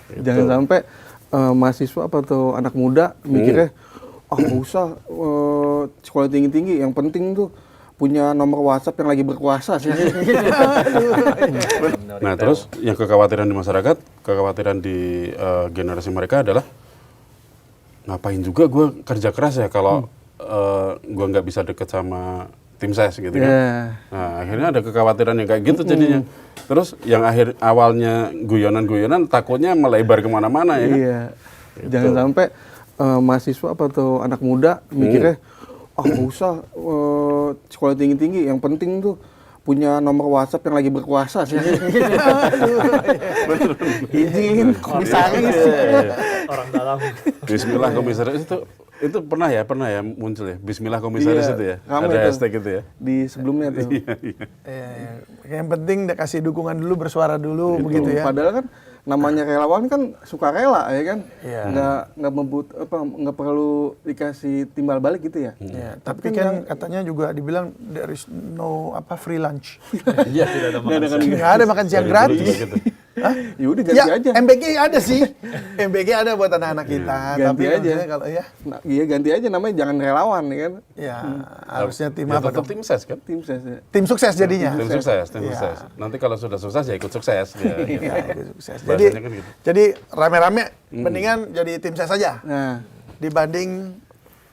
Gitu. Jangan sampai mahasiswa atau anak muda mikirnya, nggak usah sekolah tinggi-tinggi, yang penting tuh punya nomor WhatsApp yang lagi berkuasa sih. Nah terus yang kekhawatiran di masyarakat, kekhawatiran di generasi mereka adalah ngapain juga gue kerja keras ya kalau gue nggak bisa deket sama tim ses gitu kan. Nah akhirnya ada kekhawatiran yang kayak gitu jadinya. Terus yang awalnya guyonan-guyonan takutnya melebar kemana-mana ya kan. Iya. Gitu. Jangan sampai mahasiswa atau anak muda mikirnya, nggak usah sekolah tinggi-tinggi, yang penting tuh punya nomor WhatsApp yang lagi berkuasa sih. Izin komisaris. Orang dalam. Bismillah komisaris itu pernah ya muncul ya. Bismillah komisaris itu ya. Ada hashtag itu ya. Di sebelumnya tuh. Iya. Yang penting kasih dukungan dulu, bersuara dulu, Gitu. begitu ya. Padahal kan namanya relawan kan suka rela ya kan. Iya. Nggak perlu dikasih timbal balik gitu ya. Ya, tapi kan katanya juga dibilang there is no free lunch. Iya, tidak ada makan. Nggak ada makan siang Dari dulu gratis. juga gitu. Hah? Ya udah ganti aja. MBG ada sih. MBG ada buat anak-anak kita. Ganti Tapi aja. maksudnya kalau ya, Nah, iya ganti aja namanya, jangan relawan ya kan. ya harusnya tim Ya, apa tetap dong? tim ses kan. Tim ses ya. Tim sukses jadinya. Tim sukses. Iya. Nanti kalau sudah sukses ya ikut sukses. Ya, gitu. Ya, itu sukses. Bahasanya kan gitu. Jadi rame-rame mendingan jadi tim ses saja Nah, dibanding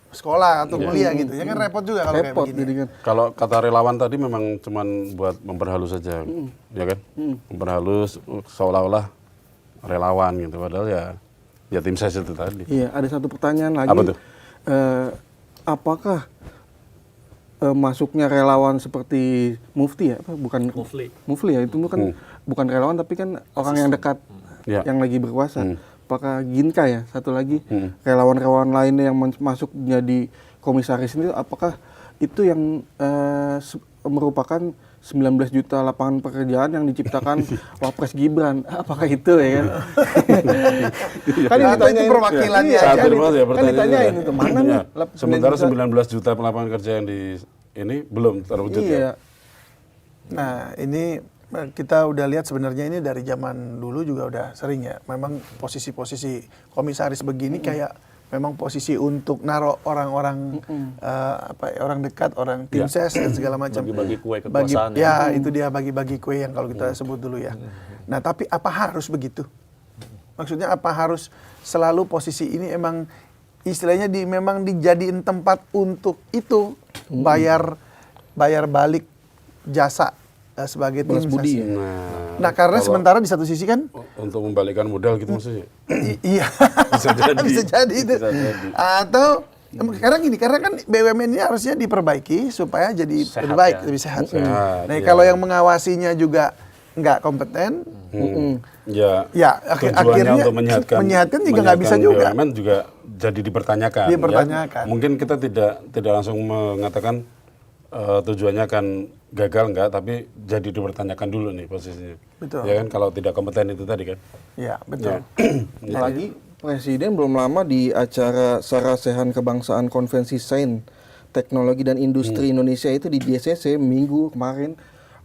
sekolah atau kuliah gitu. Ya kan repot juga kalau kayak repot begini. jadi kan. Kalau kata relawan tadi memang cuman buat memperhalus saja, ya kan? Memperhalus seolah-olah relawan gitu, padahal ya tim ses itu tadi. Iya, ada satu pertanyaan lagi. Apa tuh? Apakah masuknya relawan seperti Mufti ya? Bukan Mufli ya, itu kan bukan relawan tapi kan orang yang dekat Ya. yang lagi berkuasa. Apakah Ginka ya, satu lagi relawan-relawan lainnya yang masuk jadi komisaris ini, apakah itu yang merupakan 19 juta lapangan pekerjaan yang diciptakan Wapres Gibran? Apakah itu ya kan? Kan yang Atau itu perwakilannya iya, aja. Satir banget ya kan pertanyaannya. ditanyain itu mana nih? Sementara 19 19 juta lapangan kerja yang di ini belum terwujud Iya. ya. Nah, ini kita udah lihat sebenarnya ini dari zaman dulu juga udah sering ya. Memang posisi-posisi komisaris begini kayak memang posisi untuk naruh orang-orang orang dekat, orang tim ses dan segala macam. Bagi-bagi kue kekuasaan. Ya, itu dia bagi-bagi kue yang kalau kita sebut dulu ya. Nah, tapi apa harus begitu? Maksudnya apa harus selalu posisi ini emang istilahnya memang dijadiin tempat untuk itu bayar balik jasa sebagai tim Balas budi ses. ya? Nah, karena sementara di satu sisi kan Untuk membalikkan modal gitu maksudnya. iya Bisa jadi. bisa jadi itu. Bisa jadi. Atau karena kan BUMN ini harusnya diperbaiki supaya jadi Sehat lebih baik, ya. lebih sehat. Sehat, Nah, ya. kalau yang mengawasinya juga nggak kompeten, Ya. akhirnya Tujuannya untuk menyehatkan juga nggak bisa juga. BUMN juga jadi dipertanyakan. Dipertanyakan. Ya. Mungkin kita tidak langsung mengatakan tujuannya akan gagal enggak, tapi jadi dipertanyakan dulu nih posisinya. Betul. Ya kan kalau tidak kompeten itu tadi kan. Ya, betul. Apalagi Presiden belum lama di acara Sarasehan Kebangsaan Konvensi Sains, Teknologi dan Industri Indonesia itu di DSCC minggu kemarin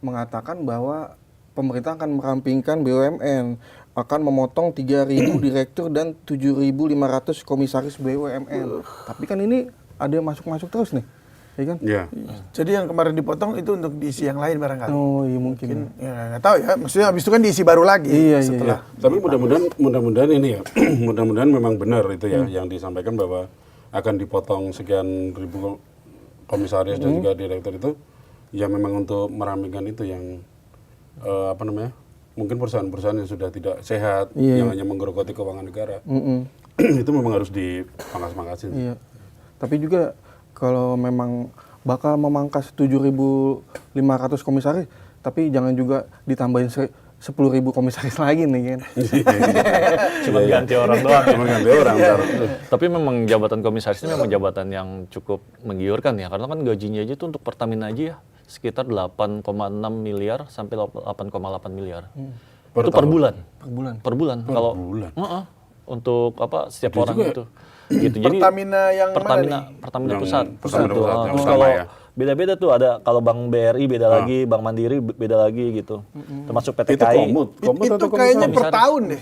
mengatakan bahwa pemerintah akan merampingkan BUMN, akan memotong 3.000 direktur dan 7.500 komisaris BUMN. Tapi kan ini ada yang masuk-masuk terus nih, ya kan? Ya. Jadi yang kemarin dipotong itu untuk diisi yang lain barangkali. Oh iya mungkin. Ya nggak tahu ya. Maksudnya habis itu kan diisi baru lagi Iya, setelah. Tapi mudah-mudahan ini ya, mudah-mudahan memang benar itu ya yang disampaikan bahwa akan dipotong sekian ribu komisaris dan juga direktur itu, ya memang untuk merampingkan itu yang mungkin perusahaan-perusahaan yang sudah tidak sehat, yang hanya menggerogoti keuangan negara, itu memang harus dipangkas-pangkasin. Iya. Tapi juga kalau memang bakal memangkas 7.500 komisaris, tapi jangan juga ditambahin 10.000 komisaris lagi nih kan. Cuma ganti orang doang. Cuma ganti orang. Ntar. Tapi memang jabatan komisaris ini memang jabatan yang cukup menggiurkan ya, karena kan gajinya aja tuh untuk Pertamina aja ya sekitar 8,6 miliar sampai 8,8 miliar. Itu per bulan. Per bulan. Kalau untuk setiap orang itu. Gitu. Jadi Pertamina yang Pertamina pusat. Pertamina Tuh. pusat, yang Terus utama kalau ya. beda-beda tuh ada kalau Bank BRI beda lagi, Bank Mandiri beda lagi gitu. Termasuk PT Itu KAI. komut itu atau kayaknya komisaris? per tahun deh.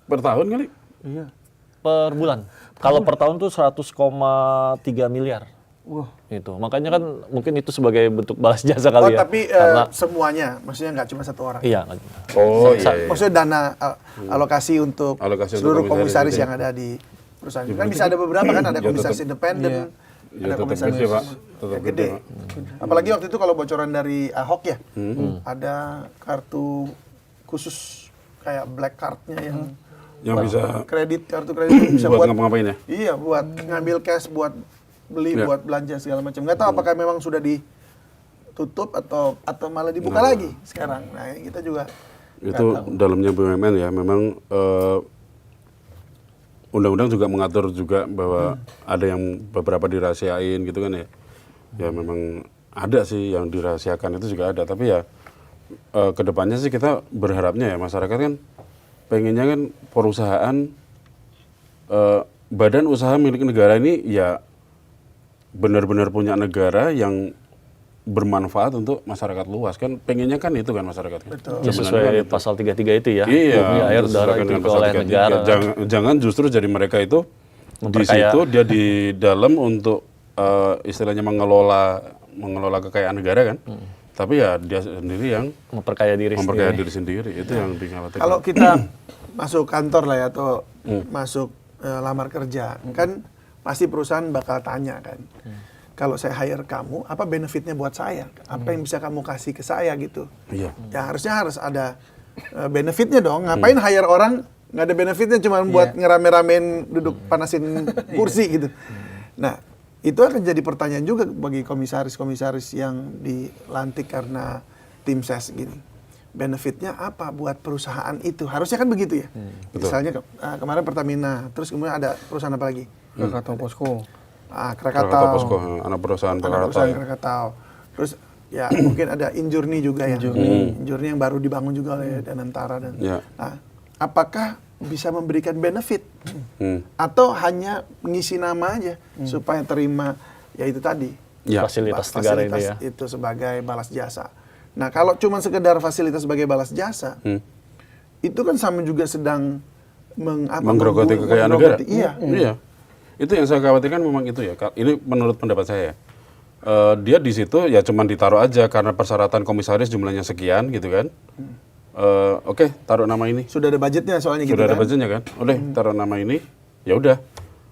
Per tahun kali? Iya. Per bulan. Kalau per tahun tuh 100,3 miliar. Wah. Itu. Makanya kan mungkin itu sebagai bentuk balas jasa Oh, kali ya. tapi Karena semuanya, maksudnya nggak cuma satu orang. iya. Oh iya. Maksudnya dana alokasi untuk Alokasi untuk seluruh komisaris komisaris itu ya. yang ada di perusahaan. Kan bisa ada beberapa kan, ada Ya, komisaris tetap. independen, Ya, ada tetap komisaris gede, Pak. yang Tetap gede. gede, Pak. Apalagi waktu itu kalau bocoran dari Ahok ya, ada kartu khusus kayak black card-nya yang bisa kartu kredit yang bisa buat buat ngapa-ngapain ya? iya buat ngambil cash, buat beli, Ya. buat belanja segala macam. Nggak tahu apakah memang sudah ditutup atau malah dibuka lagi sekarang. Nah, kita juga nggak Itu tahu. dalamnya BUMN ya, memang undang-undang juga mengatur juga bahwa ada yang beberapa dirahasiain gitu kan ya. Ya memang ada sih yang dirahasiakan itu juga ada, tapi ya kedepannya sih kita berharapnya ya masyarakat kan pengennya kan perusahaan badan usaha milik negara ini ya benar-benar punya negara yang bermanfaat untuk masyarakat luas kan, pengennya kan itu kan masyarakat kan. Betul. Ya, Sebenarnya sesuai kan itu. pasal 33 itu ya. Iya, Bumi, air, udara sesuaikan itu dengan dikelola pasal oleh 33. negara. Jangan justru jadi mereka itu di Memperkaya. situ dia di dalam untuk istilahnya mengelola kekayaan negara kan. Tapi ya dia sendiri yang Memperkaya diri memperkaya sendiri. diri sendiri. Itu yang dikhawatirkan. Kalau kita masuk kantor lah ya, atau masuk lamar kerja, kan pasti perusahaan bakal tanya kan, kalau saya hire kamu, apa benefitnya buat saya? Apa yang bisa kamu kasih ke saya gitu? Iya. Ya harusnya harus ada benefitnya dong. Ngapain hire orang nggak ada benefitnya, cuma buat ngerame-ramein duduk panasin kursi gitu. Nah, itu akan jadi pertanyaan juga bagi komisaris-komisaris yang dilantik karena tim ses gini. Benefitnya apa buat perusahaan itu? Harusnya kan begitu ya. Betul. Misalnya kemarin Pertamina, terus kemudian ada perusahaan apa lagi? Krakatau Posko. Krakatau Posko, anak perusahaan Krakatau. Ya. Krakatau. Terus ya mungkin ada Injourney juga ya. Injourney yang baru dibangun juga oleh Danantara dan. Ya. Nah, apakah bisa memberikan benefit Hmm. atau hanya mengisi nama aja supaya terima ya itu tadi. Ya. Fasilitas negara ini ya. Itu sebagai balas jasa. Nah, kalau cuma sekedar fasilitas sebagai balas jasa, itu kan sama juga sedang Menggerogoti kekayaan negara. Iya. Iya. Itu yang saya khawatirkan memang itu ya. Ini menurut pendapat saya. Dia di situ ya cuman ditaruh aja karena persyaratan komisaris jumlahnya sekian gitu kan. Oke, taruh nama ini. Sudah ada budgetnya soalnya gitu Sudah ada kan. budgetnya kan. Udah, taruh nama ini. Ya udah.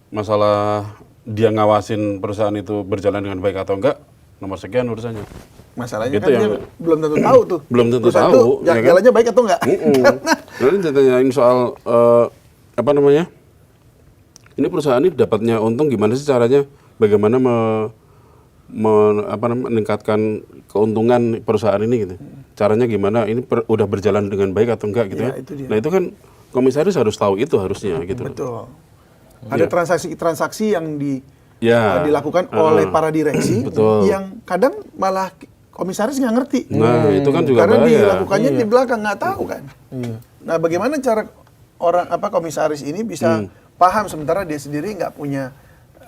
Masalah dia ngawasin perusahaan itu berjalan dengan baik atau enggak, nomor sekian urusannya. Masalahnya Itu kan yang- dia belum tentu tahu tuh. Belum tentu perusahaan tahu, tuh ya kan? jalannya baik atau enggak. Nanti ditanyain soal apa namanya? Ini perusahaan ini dapatnya untung gimana sih caranya? Bagaimana meningkatkan keuntungan perusahaan ini gitu? Caranya gimana? Ini udah berjalan dengan baik atau enggak gitu Ya, ya? itu dia. Nah itu kan komisaris harus tahu itu harusnya gitu. loh. Betul. Ada transaksi-transaksi yang Ya. dilakukan oleh para direksi Betul. yang kadang malah komisaris nggak ngerti. Nah itu kan juga Karena bahaya. dilakukannya di belakang nggak tahu kan. Nah, bagaimana cara orang komisaris ini bisa paham sementara dia sendiri nggak punya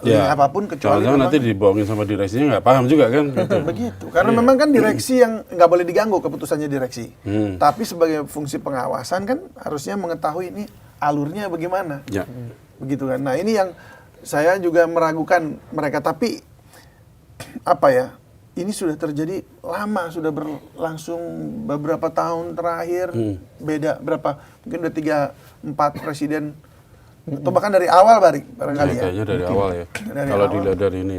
link apapun kecuali Jangan-jangan nanti memang dibohongin sama direksinya nggak paham juga kan? Gitu. begitu. Karena memang kan direksi yang nggak boleh diganggu keputusannya direksi. Tapi sebagai fungsi pengawasan kan harusnya mengetahui ini alurnya bagaimana. Ya. Begitu kan. Nah, ini yang saya juga meragukan mereka, tapi apa ya? Ini sudah terjadi lama, sudah berlangsung beberapa tahun terakhir. Beda berapa? Mungkin udah 3-4 presiden atau bahkan dari awal barangkali ya. Kayaknya dari awal ya. Dari Kalau awal. dilihat dari ini.